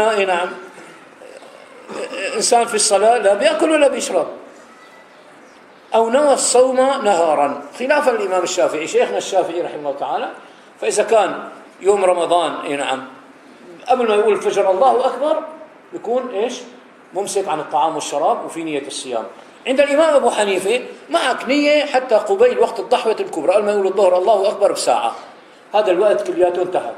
اي نعم، إنسان في الصلاة لا بيأكل ولا بيشرب، أو نوى الصوم نهارا خلافا للإمام الشافعي شيخنا الشافعي رحمه الله تعالى. فإذا كان يوم رمضان اي نعم قبل ما يقول الفجر الله أكبر يكون ايش؟ ممسك عن الطعام والشراب وفي نية الصيام. عند الإمام أبو حنيفة معك نية حتى قبيل وقت الضحوة الكبرى، قبل ما يقول الظهر الله أكبر بساعة، هذا الوقت كلياته انتهى،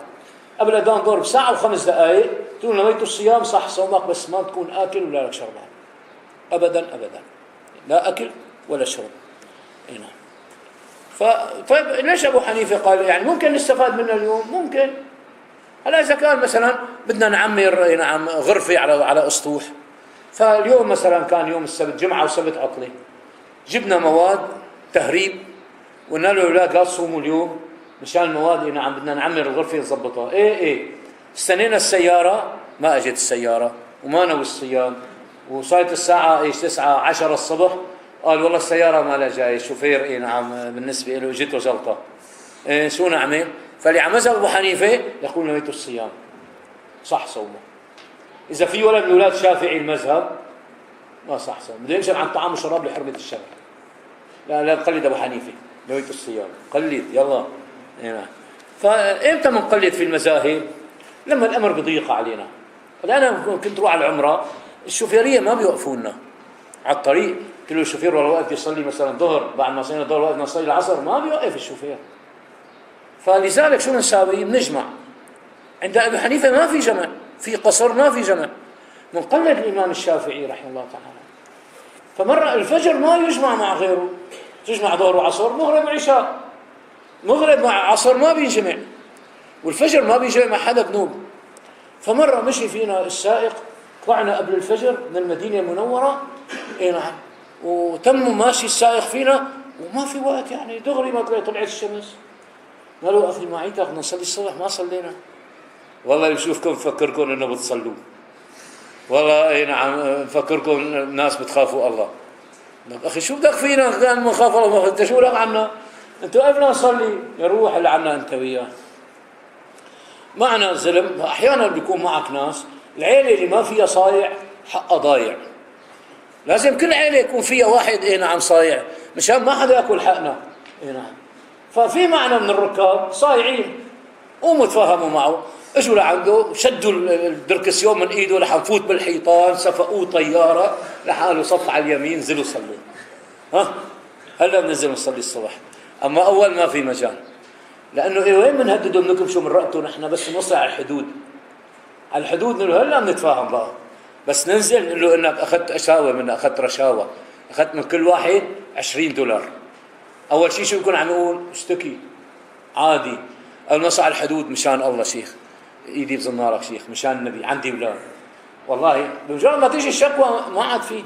قبل أذان الظهر بساعة و5 دقائق تقول نويت الصيام صح صومك، بس ما تكون آكل ولا لك شربان أبدا أبدا، لا أكل ولا شرب. اي نعم. طيب ليش أبو حنيفة قال يعني ممكن نستفاد منه اليوم؟ ممكن. هلا إذا كان مثلا بدنا نعمر نعم غرفة على أسطوح، فاليوم مثلا كان يوم السبت جمعة وسبت عطلة، جبنا مواد تهريب وقلنا له الأولاد لا تصوموا اليوم مشان المواد نعم بدنا نعمر الغرفة نظبطها. ايه استنينا السيارة ما اجت السيارة وما نوى الصيام، وصارت الساعة 9-10 الصبح قال والله السيارة ما لها جاي، الشوفير نعم بالنسبة له اجته جلطة. شو نعمل؟ فلعمزة أبو حنيفة يقول نويت الصيام صح صومه. إذا في ولد من أولاد شافعي المذهب ما صح صومه، بده يمشي عن طعام وشراب لحرمة الشرع. لا قلد أبو حنيفة نويت الصيام، قلد يلا. نعم. فإمتى منقلد في المذاهب؟ لما الأمر بضيق علينا. أنا كنت روح على العمرة الشوفيرية ما بيوقفونا على الطريق، قلت له الشوفير والله وقت يصلي مثلا ظهر، بعد ما صلينا الظهر وقت نصلي العصر ما بيوقف الشوفير. فلذلك شو بنساوي؟ بنجمع. عند أبي حنيفة ما في جمع، في قصر ما في جمع، منقلد الإمام الشافعي رحمه الله تعالى. فمرة الفجر ما يجمع مع غيره، تجمع ظهر وعصر، مغرب وعشاء، مغرب مع عصر ما بينجمع، والفجر ما بيجمع مع حدا بنوب. فمرة مشي فينا السائق، طلعنا قبل الفجر من المدينة المنورة اي نعم، وتم ماشي السائق فينا وما في وقت يعني دغري ما طلعت الشمس. قالوا أخي معيتك بدنا نصلي الصبح ما صلينا. والله بشوفكم بفكركم انه بتصلوا، والله اي نعم بفكركم الناس بتخافوا الله. اخي شو بدك فينا كان ما نخاف الله؟ انت شو لك عنا؟ انت قبلنا نصلي يروح اللي عنا انت وياه. معنا زلم احيانا بيكون معك ناس العيله اللي ما فيها صايع حقها ضايع، لازم كل عيله يكون فيها واحد اي نعم صايع مشان ما حدا ياكل حقنا. اي نعم. ففي معنا من الركاب صايعين قوموا تفاهموا معه، اجوا لعنده شدوا الدركسيون من ايده لحنفوت بالحيطان، سفقوه طياره لحاله صف على اليمين نزلوا صلوا. هلا بننزل نصلي الصبح. اما اول ما في مجال، لانه وين بنهدده بنكمشوا من رقبته نحن بس نوصل على الحدود. على الحدود نقول له هلا بنتفاهم بقى، بس ننزل نقول له انك اخذت اشاوه منا، اخذت رشاوه، اخذت من كل واحد $20. اول شيء شو بيكون عم يقول؟ اشتكي عادي. اول ما صار على الحدود مشان الله شيخ ايدي بزنارك شيخ مشان النبي عندي اولاد، والله بمجرد ما تيجي الشكوى ما عاد في،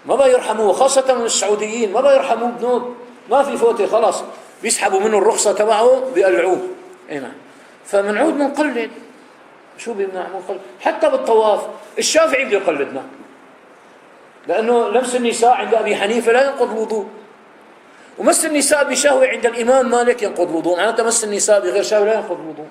ما بقى يرحموه، خاصة من السعوديين ما بقى يرحموه بنوب، ما في فوتة خلاص بيسحبوا منه الرخصة تبعه بيقلعوه. اي نعم. فمنعود منقلد، شو بيمنع منقلد؟ حتى بالطواف الشافعي بده يقلدنا، لأنه لمس النساء عند أبي حنيفة لا ينقض الوضوء، ومس النساء بشهوة عند الإمام مالك ينقض الوضوء، معناته مس النساء بغير شهوة لا ينقض الوضوء.